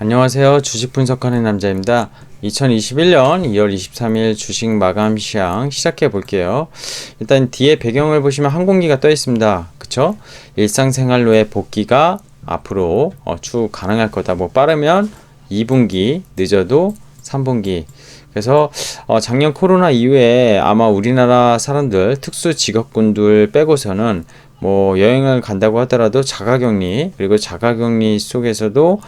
안녕하세요. 주식 분석하는 남자입니다. 2021년 2월 23일 주식 마감 시장 시작해 볼게요. 일단 뒤에 배경을 보시면 항공기가 떠 있습니다. 그쵸? 일상생활로의 복귀가 앞으로 쭉 가능할 거다. 뭐 빠르면 2분기, 늦어도 3분기. 그래서 작년 코로나 이후에 아마 우리나라 사람들, 특수 직업군들 빼고서는 뭐 여행을 간다고 하더라도 자가격리, 그리고 자가격리 속에서도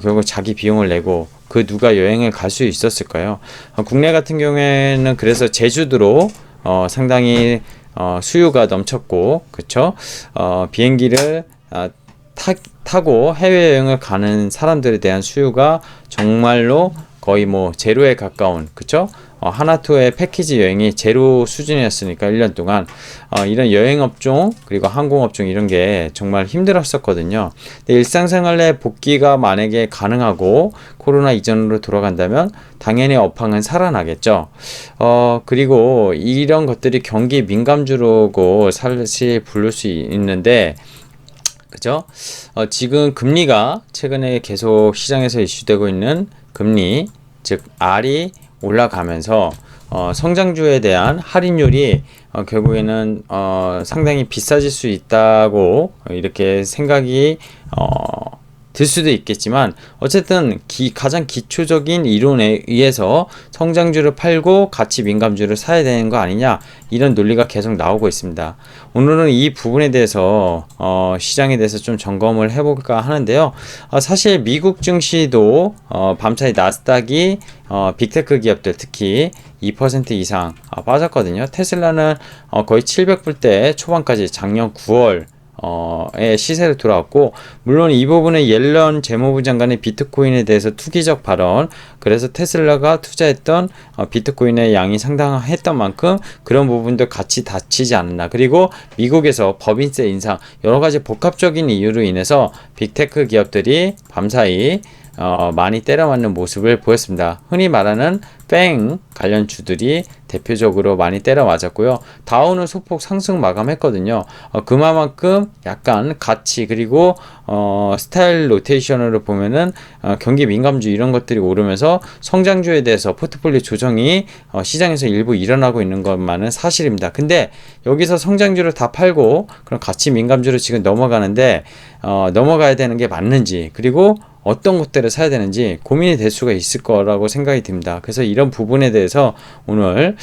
결국 자기 비용을 내고 그 누가 여행을 갈 수 있었을까요? 국내 같은 경우에는 그래서 제주도로 상당히 수요가 넘쳤고, 그쵸? 비행기를 타고 해외여행을 가는 사람들에 대한 수요가 정말로 거의 뭐 제로에 가까운, 그쵸? 하나투어의 패키지 여행이 제로 수준이었으니까 1년 동안 이런 여행업종 그리고 항공업종 이런 게 정말 힘들었었거든요. 근데 일상생활의 복귀가 만약에 가능하고 코로나 이전으로 돌아간다면 당연히 업황은 살아나겠죠. 그리고 이런 것들이 경기 민감주로고 사실 부를 수 있는데, 그죠? 지금 금리가 최근에 계속 시장에서 이슈되고 있는 금리, 즉 R이 올라가면서 성장주에 대한 할인율이 결국에는 상당히 비싸질 수 있다고 이렇게 생각이 들 수도 있겠지만, 어쨌든 가장 기초적인 이론에 의해서 성장주를 팔고 가치 민감주를 사야 되는 거 아니냐, 이런 논리가 계속 나오고 있습니다. 오늘은 이 부분에 대해서 시장에 대해서 좀 점검을 해볼까 하는데요. 사실 미국 증시도 밤사이 나스닥이 빅테크 기업들 특히 2% 이상 빠졌거든요. 테슬라는 거의 700불대 초반까지 작년 9월 의 시세로 돌아왔고, 물론 이 부분에 옐런 재무부 장관의 비트코인에 대해서 투기적 발언, 그래서 테슬라가 투자했던 비트코인의 양이 상당했던 만큼 그런 부분도 같이 닫히지 않았나. 그리고 미국에서 법인세 인상, 여러 가지 복합적인 이유로 인해서 빅테크 기업들이 밤사이 많이 때려맞는 모습을 보였습니다. 흔히 말하는 뺑 관련 주들이 대표적으로 많이 때려맞았고요. 다우는 소폭 상승 마감했거든요. 그만큼 약간 가치 그리고 스타일 로테이션으로 보면은 경기 민감주 이런 것들이 오르면서 성장주에 대해서 포트폴리오 조정이 시장에서 일부 일어나고 있는 것만은 사실입니다. 근데 여기서 성장주를 다 팔고 그런 가치 민감주로 지금 넘어가는데 넘어가야 되는 게 맞는지, 그리고 어떤 것들을 사야 되는지 고민이 될 수가 있을 거라고 생각이 듭니다. 그래서 이런 부분에 대해서 오늘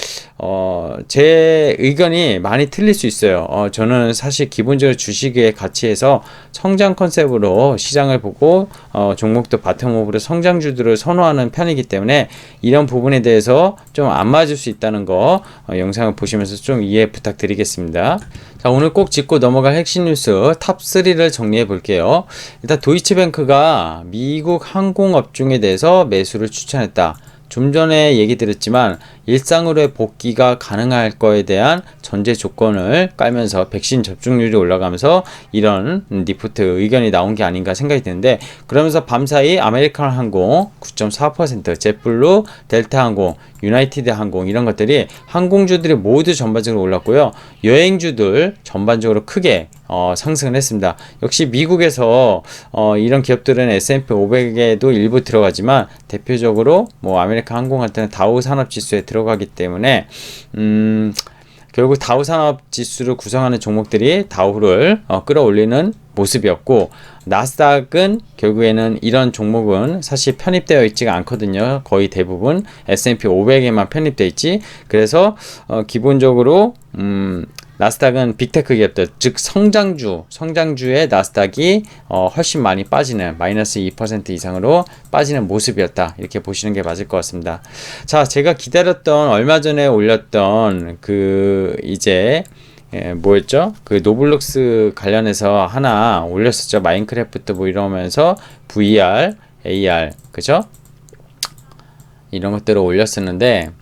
제 의견이 많이 틀릴 수 있어요. 저는 사실 기본적으로 주식의 가치에서 성장 컨셉으로 시장을 보고 종목도 바텀업으로 성장주들을 선호하는 편이기 때문에 이런 부분에 대해서 좀 안 맞을 수 있다는 거 영상을 보시면서 좀 이해 부탁드리겠습니다. 자, 오늘 꼭 짚고 넘어갈 핵심 뉴스 탑3를 정리해 볼게요. 일단 도이치뱅크가 미국 항공업종에 대해서 매수를 추천했다. 좀 전에 얘기 드렸지만 일상으로의 복귀가 가능할 거에 대한 전제 조건을 깔면서 백신 접종률이 올라가면서 이런 리포트 의견이 나온 게 아닌가 생각이 드는데, 그러면서 밤사이 아메리칸 항공 9.4%, 젯블루, 델타 항공, 유나이티드 항공 이런 것들이 항공주들이 모두 전반적으로 올랐고요. 여행주들 전반적으로 크게 상승을 했습니다. 역시 미국에서 이런 기업들은 S&P 500에도 일부 들어가지만 대표적으로 뭐 아메리칸 항공 같은 다우 산업 지수에 들어가기 때문에 결국 다우 산업 지수를 구성하는 종목들이 다우를 끌어올리는 모습이었고, 나스닥은 결국에는 이런 종목은 사실 편입되어 있지가 않거든요. 거의 대부분 S&P 500에만 편입되어 있지. 그래서 기본적으로 나스닥은 빅테크 기업들, 즉 성장주의 나스닥이 훨씬 많이 빠지는 마이너스 2% 이상으로 빠지는 모습이었다, 이렇게 보시는 게 맞을 것 같습니다. 자, 제가 기다렸던 얼마 전에 올렸던 뭐였죠? 그 노블록스 관련해서 하나 올렸었죠. 마인크래프트 뭐 이러면서 VR, AR, 그죠? 이런 것들을 올렸었는데,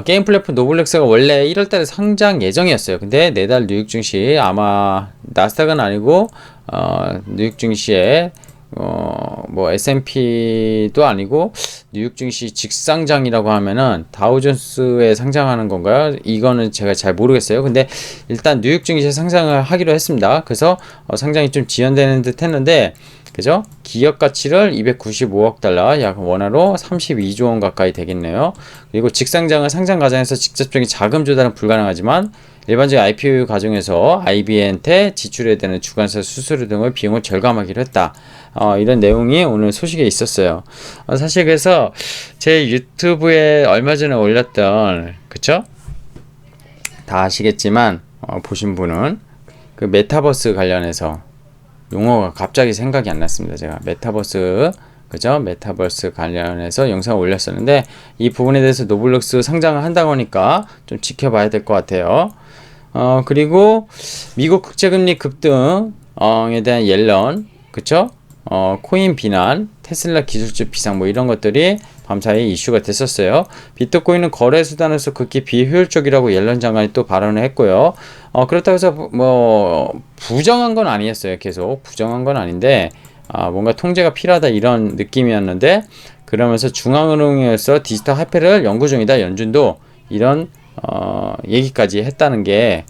게임 플랫폼 노블렉스가 원래 1월달에 상장 예정이었어요. 근데 내달 뉴욕 증시, 아마 나스닥은 아니고 뉴욕 증시에 뭐 S&P도 아니고 뉴욕 증시 직상장이라고 하면은 다우존스에 상장하는 건가요? 이거는 제가 잘 모르겠어요. 근데 일단 뉴욕 증시에 상장을 하기로 했습니다. 그래서 상장이 좀 지연되는 듯 했는데, 그죠? 기업 가치를 295억 달러, 약 원화로 32조 원 가까이 되겠네요. 그리고 직상장은 상장 과정에서 직접적인 자금 조달은 불가능하지만 일반적인 IPO 과정에서 IB한테 지출해야 되는 주관사 수수료 등의 비용을 절감하기로 했다. 이런 내용이 오늘 소식에 있었어요. 사실 그래서 제 유튜브에 얼마 전에 올렸던, 그쵸? 다 아시겠지만 보신 분은 그 메타버스 관련해서 용어가 갑자기 생각이 안 났습니다. 제가 메타버스, 그죠? 메타버스 관련해서 영상을 올렸었는데 이 부분에 대해서 노블럭스 상장을 한다고 하니까 좀 지켜봐야 될 것 같아요. 그리고 미국 국제금리 급등에 대한 옐런, 그쵸? 코인 비난, 테슬라 기술주 비상 뭐 이런 것들이 밤사이 이슈가 됐었어요. 비트코인은 거래 수단으로서 극히 비효율적이라고 옐런 장관이 또 발언을 했고요. 그렇다고 해서 뭐 부정한 건 아니었어요. 계속 부정한 건 아닌데 뭔가 통제가 필요하다 이런 느낌이었는데, 그러면서 중앙은행에서 디지털 화폐를 연구 중이다. 연준도 이런 얘기까지 했다는 게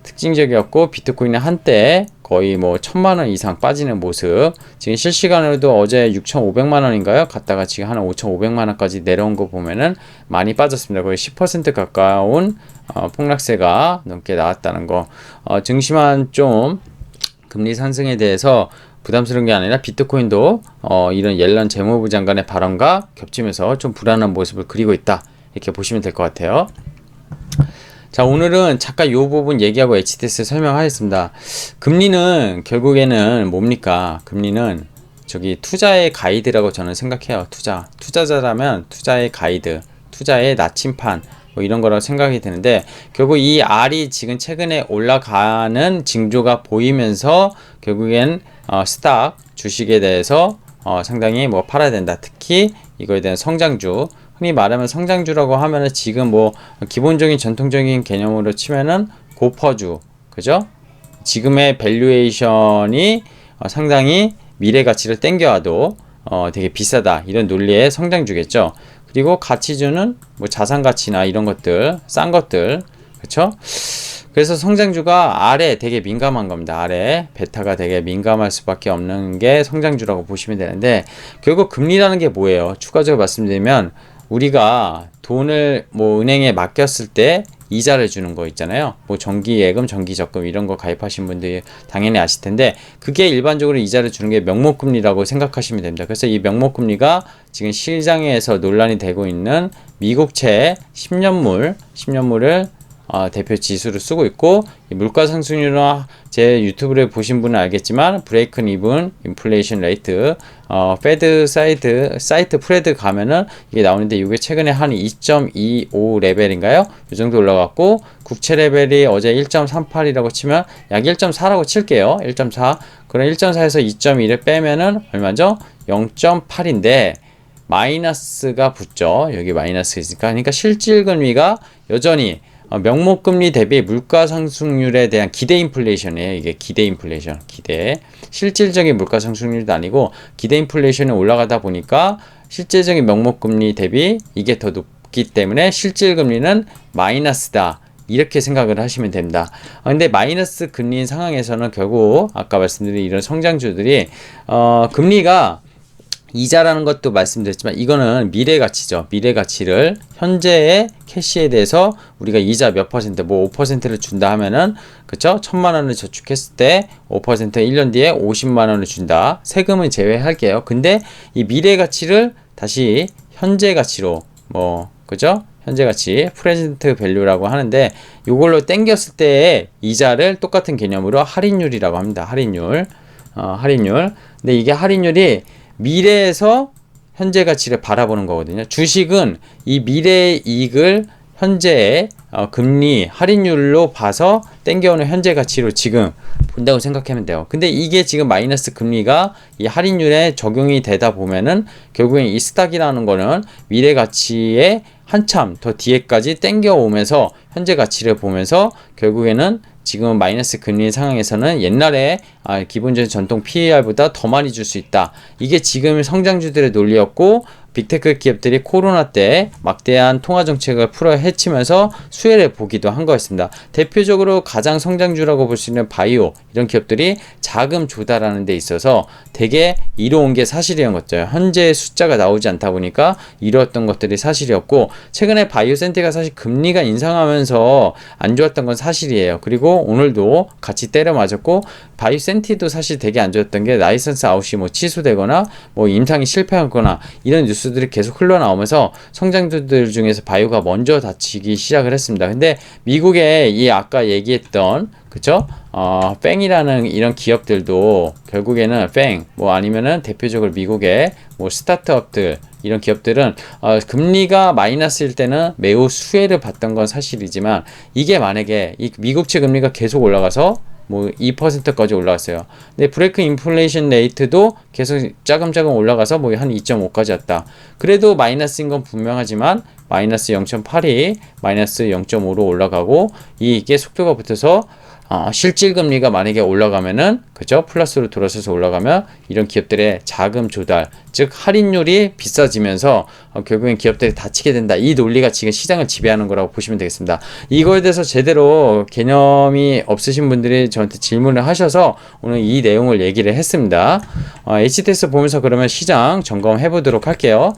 특징적이었고, 비트코인은 한때 거의 뭐 1000만원 이상 빠지는 모습, 지금 실시간으로도 어제 6,500만원인가요? 갔다가 지금 한 5,500만원까지 내려온 거 보면은 많이 빠졌습니다. 거의 10% 가까운 폭락세가 넘게 나왔다는 거. 증시만 좀 금리 상승에 대해서 부담스러운 게 아니라 비트코인도 이런 옐런 재무부 장관의 발언과 겹치면서 좀 불안한 모습을 그리고 있다. 이렇게 보시면 될 것 같아요. 자, 오늘은 잠깐 이 부분 얘기하고 HTS 설명하겠습니다. 금리는 결국에는 뭡니까? 금리는 저기 투자의 가이드라고 저는 생각해요. 투자자라면 투자의 가이드, 투자의 나침판 뭐 이런 거라고 생각이 되는데, 결국 이 R이 지금 최근에 올라가는 징조가 보이면서 결국엔 스탁 주식에 대해서 상당히 뭐 팔아야 된다. 특히 이거에 대한 성장주, 흔히 말하면 성장주라고 하면은 지금 뭐 기본적인 전통적인 개념으로 치면은 고퍼주, 그죠? 지금의 밸류에이션이 상당히 미래 가치를 땡겨와도 되게 비싸다, 이런 논리의 성장주겠죠. 그리고 가치주는 뭐 자산 가치나 이런 것들, 싼 것들, 그렇죠? 그래서 성장주가 R에 되게 민감한 겁니다. R에 베타가 되게 민감할 수밖에 없는 게 성장주라고 보시면 되는데, 결국 금리라는 게 뭐예요? 추가적으로 말씀드리면 우리가 돈을 뭐 은행에 맡겼을 때 이자를 주는 거 있잖아요. 뭐 정기예금, 정기적금 이런 거 가입하신 분들이 당연히 아실 텐데, 그게 일반적으로 이자를 주는 게 명목금리라고 생각하시면 됩니다. 그래서 이 명목금리가 지금 시장에서 논란이 되고 있는 미국채 10년물을 대표 지수로 쓰고 있고, 이 물가 상승률은 제 유튜브를 보신 분은 알겠지만 브레이크 이븐 인플레이션 레이트, 페드 사이트 프레드 가면은 이게 나오는데, 이게 최근에 한 2.25 레벨인가요? 이 정도 올라갔고, 국채 레벨이 어제 1.38이라고 치면 약 1.4라고 칠게요. 1.4. 그럼 1.4에서 2.2를 빼면은 얼마죠? 0.8인데 마이너스가 붙죠. 여기 마이너스 있으니까. 그러니까 실질금리가 여전히 명목금리 대비 물가 상승률에 대한 기대 인플레이션이에요. 이게 기대 인플레이션, 실질적인 물가 상승률도 아니고 기대 인플레이션이 올라가다 보니까 실질적인 명목금리 대비 이게 더 높기 때문에 실질금리는 마이너스다, 이렇게 생각을 하시면 됩니다. 근데 마이너스 금리인 상황에서는 결국 아까 말씀드린 이런 성장주들이 금리가 이자라는 것도 말씀드렸지만 이거는 미래 가치죠. 미래 가치를 현재의 캐시에 대해서 우리가 이자 몇 퍼센트, 뭐 5%를 준다 하면은, 그쵸? 1000만 원을 저축했을 때 5% 1년 뒤에 50만 원을 준다. 세금은 제외할게요. 근데 이 미래 가치를 다시 현재 가치로, 뭐, 그죠? 현재 가치, 프레젠트 밸류라고 하는데, 이걸로 땡겼을 때의 이자를 똑같은 개념으로 할인율이라고 합니다. 할인율. 근데 이게 할인율이 미래에서 현재 가치를 바라보는 거거든요. 주식은 이 미래의 이익을 현재의 금리 할인율로 봐서 땡겨오는 현재 가치로 지금 본다고 생각하면 돼요. 근데 이게 지금 마이너스 금리가 이 할인율에 적용이 되다 보면은 결국엔 이 스탁이라는 거는 미래 가치에 한참 더 뒤에까지 땡겨오면서 현재 가치를 보면서 결국에는 지금 마이너스 금리 상황에서는 옛날에 기본적인 전통 PER보다 더 많이 줄 수 있다. 이게 지금 성장주들의 논리였고, 빅테크 기업들이 코로나 때 막대한 통화 정책을 풀어 헤치면서 수혜를 보기도 한 거였습니다. 대표적으로 가장 성장주라고 볼 수 있는 바이오 이런 기업들이 자금 조달하는 데 있어서 되게 이뤄온 게 사실이었던 거죠. 현재 숫자가 나오지 않다 보니까 이루었던 것들이 사실이었고, 최근에 바이오 센티가 사실 금리가 인상하면서 안 좋았던 건 사실이에요. 그리고 오늘도 같이 때려 맞았고, 바이오 센티도 사실 되게 안 좋았던 게 라이선스 아웃이 뭐 취소되거나 뭐 임상이 실패하거나 이런 뉴스들이 계속 흘러나오면서 성장주들 중에서 바이오가 먼저 다치기 시작을 했습니다. 근데 미국의 이 아까 얘기했던 그쵸? 팽이라는 이런 기업들도 결국에는 팽, 뭐 아니면은 대표적으로 미국의 뭐 스타트업들, 이런 기업들은 금리가 마이너스일 때는 매우 수혜를 봤던 건 사실이지만, 이게 만약에 이 미국채 금리가 계속 올라가서 뭐 2%까지 올라갔어요. 근데 브레이크 인플레이션 레이트도 계속 짜금짜금 올라가서 뭐 한 2.5까지 왔다. 그래도 마이너스인 건 분명하지만 마이너스 0.8이 마이너스 0.5로 올라가고, 이게 속도가 붙어서 실질 금리가 만약에 올라가면은, 그죠? 플러스로 돌아서서 올라가면 이런 기업들의 자금 조달, 즉 할인율이 비싸지면서 결국엔 기업들이 다치게 된다. 이 논리가 지금 시장을 지배하는 거라고 보시면 되겠습니다. 이거에 대해서 제대로 개념이 없으신 분들이 저한테 질문을 하셔서 오늘 이 내용을 얘기를 했습니다. HTS 보면서 그러면 시장 점검해 보도록 할게요.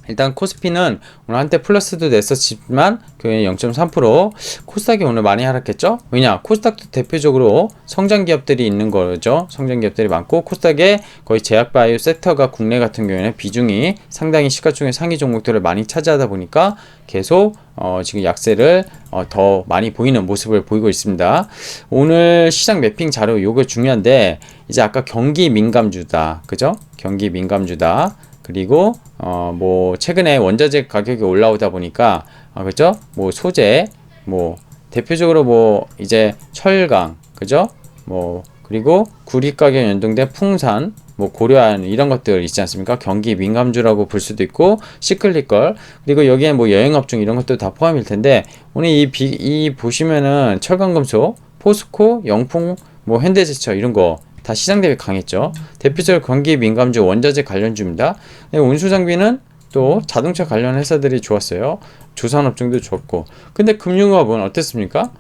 일단 코스피는 오늘 한때 플러스도 냈었지만 그게 0.3%, 코스닥이 오늘 많이 하락했죠. 왜냐, 코스닥도 대표적으로 성장 기업들이 있는 거죠. 성장 기업들이 많고, 코스닥에 거의 제약바이오 섹터가 국내 같은 경우에는 비중이 상당히 시가총액 상위 종목들을 많이 차지하다 보니까 계속 지금 약세를 더 많이 보이는 모습을 보이고 있습니다. 오늘 시장 매핑 자료 요거 중요한데, 이제 아까 경기 민감주다, 그죠? 경기 민감주다. 그리고 뭐 최근에 원자재 가격이 올라오다 보니까 그죠? 뭐 소재, 뭐 대표적으로 뭐 이제 철강, 그죠? 뭐 그리고 구리 가격 연동된 풍산, 뭐 고려한 이런 것들 있지 않습니까? 경기 민감주라고 볼 수도 있고, 시클리컬, 그리고 여기에 뭐 여행업종 이런 것도 다 포함일 텐데, 오늘 이 보시면은 철강금속, 포스코, 영풍, 뭐 현대제철 이런 거 다 시장 대비 강했죠. 대표적으로 경기 민감주 원자재 관련주입니다. 운수장비는 또 자동차 관련 회사들이 좋았어요. 조산업종도 좋았고. 근데 금융업은 어땠습니까?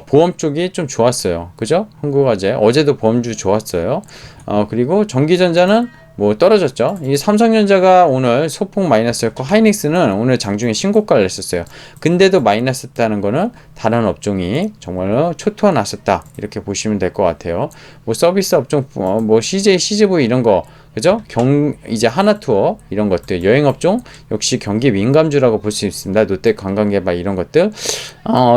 보험 쪽이 좀 좋았어요. 그죠? 한국화재 어제도 보험주 좋았어요. 그리고 전기전자는 뭐 떨어졌죠. 이 삼성전자가 오늘 소폭 마이너스였고, 하이닉스는 오늘 장중에 신고가를 냈었어요. 근데도 마이너스였다는 거는 다른 업종이 정말로 초토화 났었다, 이렇게 보시면 될 것 같아요. 뭐 서비스 업종, 뭐 CJ, CGV 이런 거, 그죠? 이제 하나투어 이런 것들, 여행업종 역시 경기 민감주라고 볼 수 있습니다. 롯데 관광개발 이런 것들,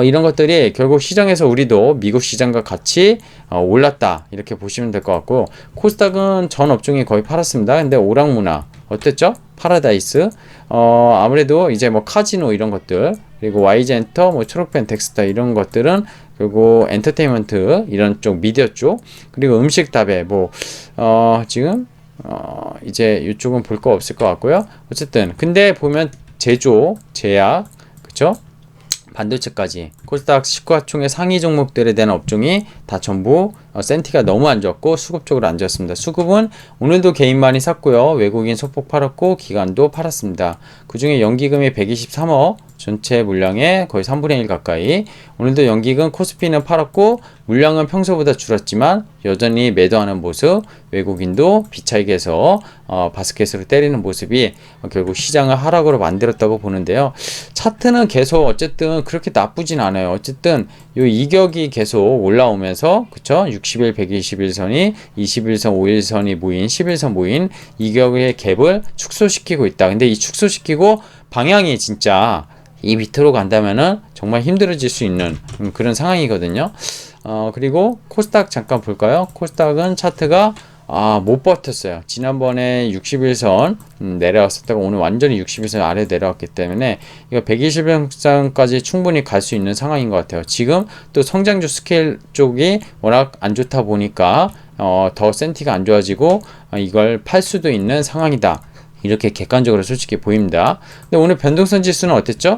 이런 것들이 결국 시장에서 우리도 미국 시장과 같이 올랐다, 이렇게 보시면 될 것 같고, 코스닥은 전 업종이 거의 팔았습니다. 근데 오락문화 어땠죠? 파라다이스, 아무래도 이제 뭐 카지노 이런 것들, 그리고 YG엔터, 뭐 초록펜, 덱스터 이런 것들은 그리고 엔터테인먼트 이런 쪽, 미디어 쪽, 그리고 음식 답에 뭐 지금 이제 이쪽은 볼 거 없을 것 같고요. 어쨌든 근데 보면 제조, 제약, 그쵸? 반도체까지 코스닥 시가총액 상위 종목들에 대한 업종이 다 전부 센티가 너무 안 좋았고, 수급 쪽으로 안 좋았습니다. 수급은 오늘도 개인 많이 샀고요. 외국인 소폭 팔았고, 기관도 팔았습니다. 그 중에 연기금이 123억, 전체 물량의 거의 3분의 1 가까이. 오늘도 연기금 코스피는 팔았고, 물량은 평소보다 줄었지만 여전히 매도하는 모습, 외국인도 비차익에서 바스켓으로 때리는 모습이 결국 시장을 하락으로 만들었다고 보는데요. 차트는 계속 어쨌든 그렇게 나쁘진 않아요. 어쨌든 요 이격이 계속 올라오면서, 그쵸? 60일, 121선이 21선, 5일선이 모인, 11선 모인 이격의 갭을 축소시키고 있다. 근데 이 축소시키고 방향이 진짜 이 밑으로 간다면은 정말 힘들어질 수 있는 그런 상황이거든요. 그리고 코스닥 잠깐 볼까요? 코스닥은 차트가 못 버텼어요. 지난번에 61선 내려왔었다가 오늘 완전히 61선 아래 내려왔기 때문에 이거 120일선까지 충분히 갈 수 있는 상황인 것 같아요. 지금 또 성장주 스케일 쪽이 워낙 안 좋다 보니까 더 센티가 안 좋아지고 이걸 팔 수도 있는 상황이다. 이렇게 객관적으로 솔직히 보입니다. 근데 오늘 변동성 지수는 어땠죠?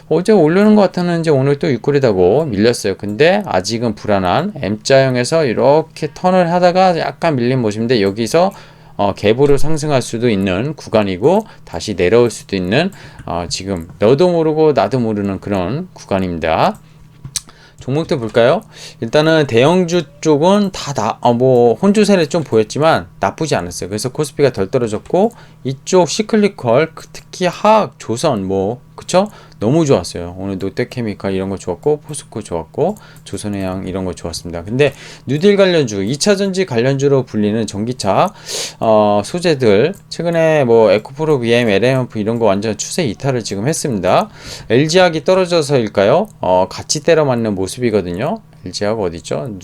어제 오르는 것 같았는지 오늘 또 윗골이다고 밀렸어요. 근데 아직은 불안한 M자형에서 이렇게 턴을 하다가 약간 밀린 모습인데 여기서 갭으로 상승할 수도 있는 구간이고 다시 내려올 수도 있는 지금 너도 모르고 나도 모르는 그런 구간입니다. 종목도 볼까요? 일단은 대형주 쪽은 혼조세를 좀 보였지만 나쁘지 않았어요. 그래서 코스피가 덜 떨어졌고 이쪽 시클리컬 특히 화학, 조선 그쵸? 너무 좋았어요. 오늘 롯데케미칼 이런 거 좋았고 포스코 좋았고 조선해양 이런 거 좋았습니다. 근데 뉴딜 관련주, 2차전지 관련주로 불리는 전기차 소재들 최근에 에코프로, BM, LMF 이런 거 완전 추세 이탈을 지금 했습니다. LG화학이 떨어져서일까요? 같이 때려 맞는 모습이거든요. LG화학 어디있죠?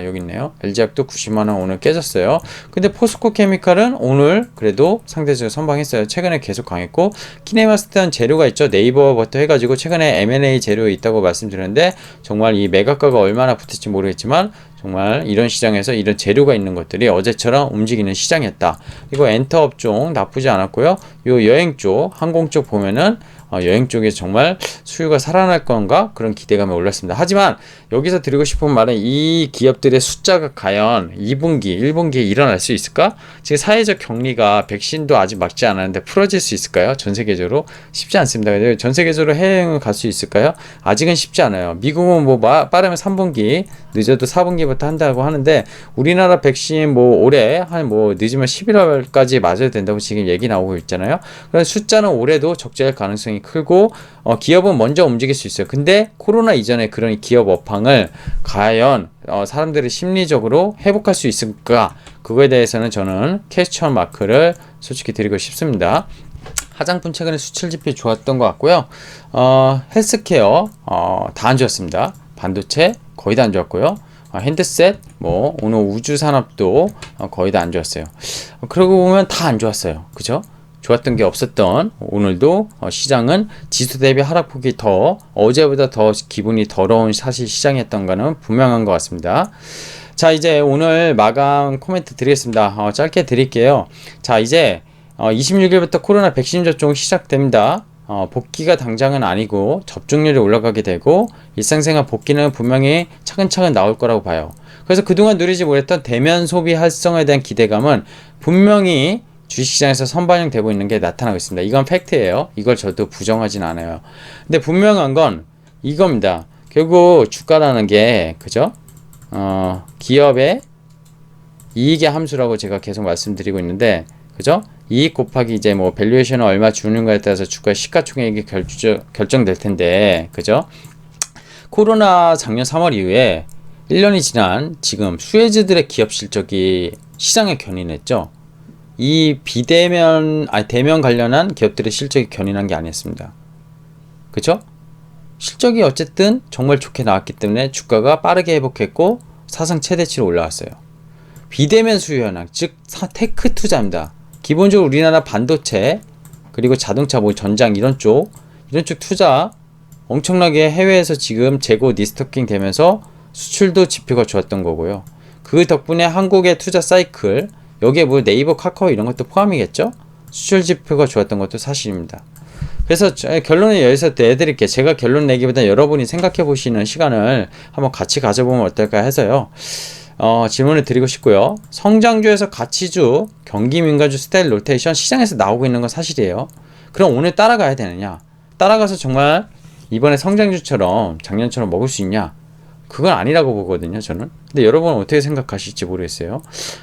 여기 있네요. LG화학도 90만원 오늘 깨졌어요. 근데 포스코 케미칼은 오늘 그래도 상대적으로 선방했어요. 최근에 계속 강했고 키네마스탄 재료가 있죠. 네이버부터 해가지고 최근에 M&A 재료에 있다고 말씀드렸는데 정말 이 매각가가 얼마나 붙을지 모르겠지만 정말 이런 시장에서 이런 재료가 있는 것들이 어제처럼 움직이는 시장이었다. 그리고 엔터 업종 나쁘지 않았고요. 요 여행 쪽, 항공 쪽 보면은 여행 쪽에 정말 수요가 살아날 건가 그런 기대감이 올랐습니다. 하지만 여기서 드리고 싶은 말은 이 기업들의 숫자가 과연 2분기, 1분기에 일어날 수 있을까? 지금 사회적 격리가 백신도 아직 맞지 않았는데 풀어질 수 있을까요? 전 세계적으로 쉽지 않습니다. 전 세계적으로 해외여행을 갈 수 있을까요? 아직은 쉽지 않아요. 미국은 빠르면 3분기, 늦어도 4분기부터 한다고 하는데 우리나라 백신 올해 늦으면 11월까지 맞아야 된다고 지금 얘기 나오고 있잖아요. 그래서 숫자는 올해도 적재할 가능성이 크고 기업은 먼저 움직일 수 있어요. 근데 코로나 이전에 그런 기업 업황을 과연 사람들이 심리적으로 회복할 수 있을까? 그거에 대해서는 저는 퀘스천 마크를 솔직히 드리고 싶습니다. 화장품 최근에 수출 지표 좋았던 것 같고요. 헬스케어 다 안 좋았습니다. 반도체 거의 다 안 좋았고요. 핸드셋 오늘 우주 산업도 거의 다 안 좋았어요. 그러고 보면 다 안 좋았어요. 그죠? 좋았던 게 없었던 오늘도 시장은 지수 대비 하락폭이 어제보다 더 기분이 더러운 사실 시장이었던 거는 분명한 것 같습니다. 자, 이제 오늘 마감 코멘트 드리겠습니다. 짧게 드릴게요. 자, 이제 26일부터 코로나 백신 접종 시작됩니다. 복귀가 당장은 아니고 접종률이 올라가게 되고 일상생활 복귀는 분명히 차근차근 나올 거라고 봐요. 그래서 그동안 누리지 못했던 대면 소비 활성화에 대한 기대감은 분명히 주식시장에서 선반영되고 있는 게 나타나고 있습니다. 이건 팩트예요. 이걸 저도 부정하진 않아요. 근데 분명한 건 이겁니다. 결국 주가라는 게 그죠? 기업의 이익의 함수라고 제가 계속 말씀드리고 있는데 그죠? 이익 곱하기 이제 밸류에이션을 얼마 주는가에 따라서 주가의 시가총액이 결정될 텐데 그죠? 코로나 작년 3월 이후에 1년이 지난 지금 수혜주들의 기업 실적이 시장에 견인했죠. 이 대면 관련한 기업들의 실적이 견인한 게 아니었습니다. 그쵸? 실적이 어쨌든 정말 좋게 나왔기 때문에 주가가 빠르게 회복했고 사상 최대치로 올라왔어요. 비대면 수요 현황, 즉 테크 투자입니다. 기본적으로 우리나라 반도체 그리고 자동차 전장 이런 쪽 투자 엄청나게 해외에서 지금 재고 리스토킹 되면서 수출도 지표가 좋았던 거고요. 그 덕분에 한국의 투자 사이클 여기에 네이버, 카카오 이런 것도 포함이겠죠? 수출 지표가 좋았던 것도 사실입니다. 그래서 결론을 여기서 내드릴게요. 제가 결론 내기보다 여러분이 생각해 보시는 시간을 한번 같이 가져보면 어떨까 해서요. 질문을 드리고 싶고요. 성장주에서 가치주, 경기민가주 스타일 로테이션 시장에서 나오고 있는 건 사실이에요. 그럼 오늘 따라가야 되느냐? 따라가서 정말 이번에 성장주처럼 작년처럼 먹을 수 있냐? 그건 아니라고 보거든요, 저는. 근데 여러분은 어떻게 생각하실지 모르겠어요.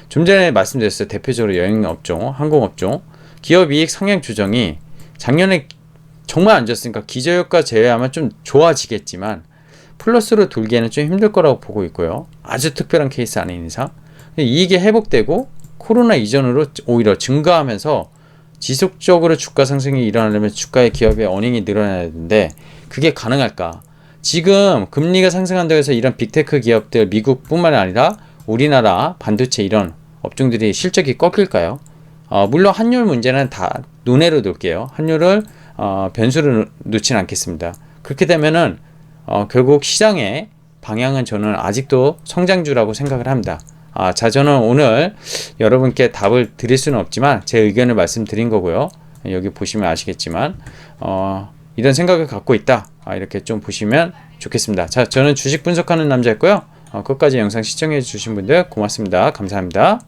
좀 전에 말씀드렸어요. 대표적으로 여행업종, 항공업종, 기업이익 상향 조정이 작년에 정말 안 좋았으니까 기저효과 제외하면 좀 좋아지겠지만 플러스로 돌기에는 좀 힘들 거라고 보고 있고요. 아주 특별한 케이스 아닌 이상. 이익이 회복되고 코로나 이전으로 오히려 증가하면서 지속적으로 주가 상승이 일어나려면 주가의 기업의 어닝이 늘어나야 되는데 그게 가능할까? 지금 금리가 상승한다고 해서 이런 빅테크 기업들 미국뿐만 아니라 우리나라 반도체 이런 업종들이 실적이 꺾일까요? 물론 환율 문제는 다 논외로 둘게요. 환율을 변수로 놓지는 않겠습니다. 그렇게 되면은 결국 시장의 방향은 저는 아직도 성장주라고 생각을 합니다. 자, 저는 오늘 여러분께 답을 드릴 수는 없지만 제 의견을 말씀드린 거고요. 여기 보시면 아시겠지만 이런 생각을 갖고 있다. 이렇게 좀 보시면 좋겠습니다. 자, 저는 주식 분석하는 남자였고요. 끝까지 영상 시청해 주신 분들 고맙습니다. 감사합니다.